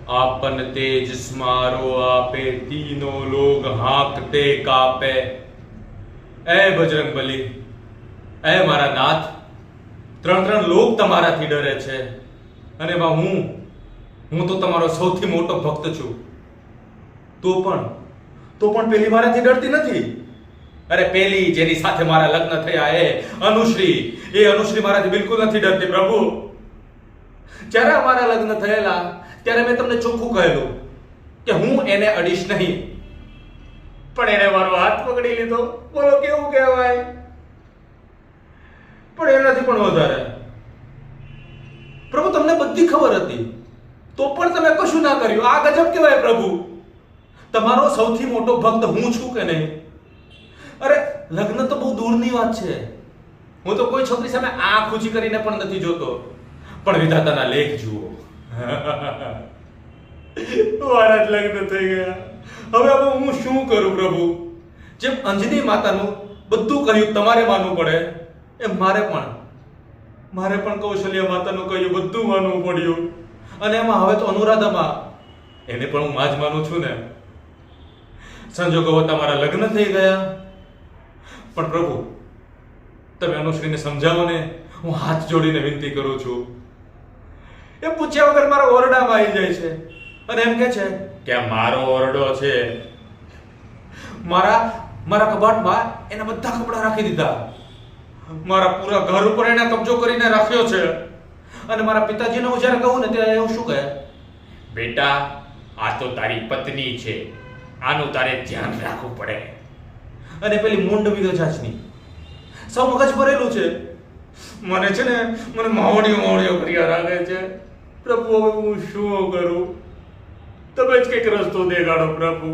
आपन तेज स्मारो आपे तीनो लोग हांकते कापे। ए बजरंग बली, ए मारा नाथ, ત્રણ ત્રણ લોક તમારાથી ડરે છે અને એમાં હું તો તમારો સૌથી મોટો ભક્ત છું. તો પણ પેલી મારાથી ડરતી નથી. અરે પેલી જેની સાથે મારા લગ્ન થયા એ અનુશ્રી મારાથી બિલકુલ નથી ડરતી પ્રભુ. જ્યારે અમારા લગ્ન થયેલા ત્યારે મેં તમને ચોખ્ખું કહેલું કે હું એને અડીશ નહીં, પણ એને મારો હાથ પકડી લીધો. બોલો કેવું કહેવાય? પણ એનાથી પણ વધારે પ્રભુ તમને બધી ખબર હતી તો પણ તમે કશું ના કર્યું. આ ગજબ કહેવાય પ્રભુ. તમારો સૌથી મોટો ભક્ત હું છું કે નહીં? અરે લગ્ન તો બહુ દૂરની વાત છે. હું તો કોઈ છોકરી સામે આંખ ઊંચી કરીને પણ નથી જોતો, પણ વિધાતાના લેખ જુઓ. મારા જ લગ્ન થઈ ગયા. હવે હું શું કરું પ્રભુ? જેમ અંજની માતાનું બધું કહ્યું તમારે માનવું પડે, એમ મારે પણ કૌશલ્ય માતાનું કહ્યું બધું માનવું પડ્યું. અને એમાં હવે તો અનુરાધામાં એને પણ હું માં જ માનું છું ને. સંજોગો તમારા લગ્ન થઈ ગયા, પણ પ્રભુ તમે અનુશ્રીને સમજાવો ને. હું હાથ જોડીને વિનંતી કરું છું. એ પૂછ્યા વગર મારા ઓરડામાં આવી જાય છે અને એમ કહે છે કે આ મારો ઓરડો છે. મારા કબાટમાં એના બધા કપડા રાખી દીધા. મારા પૂરા ઘર ઉપર એને કબજો કરીને રાખ્યો છે. અને મારા પિતાજીને હું જ્યારે કહું ને ત્યારે એવું શું કહે? બેટા, આ તો તારી પત્ની છે, આનું તારે ધ્યાન રાખવું પડે. અને પેલી મૂંડ વિધો જાચની સૌ મગજ ભરેલું છે. મને છે ને માવડીઓ કર્યા રાખે છે. પ્રભુ હવે હું શું કરું? તમે જ કંઈક રસ્તો દેખાડો પ્રભુ.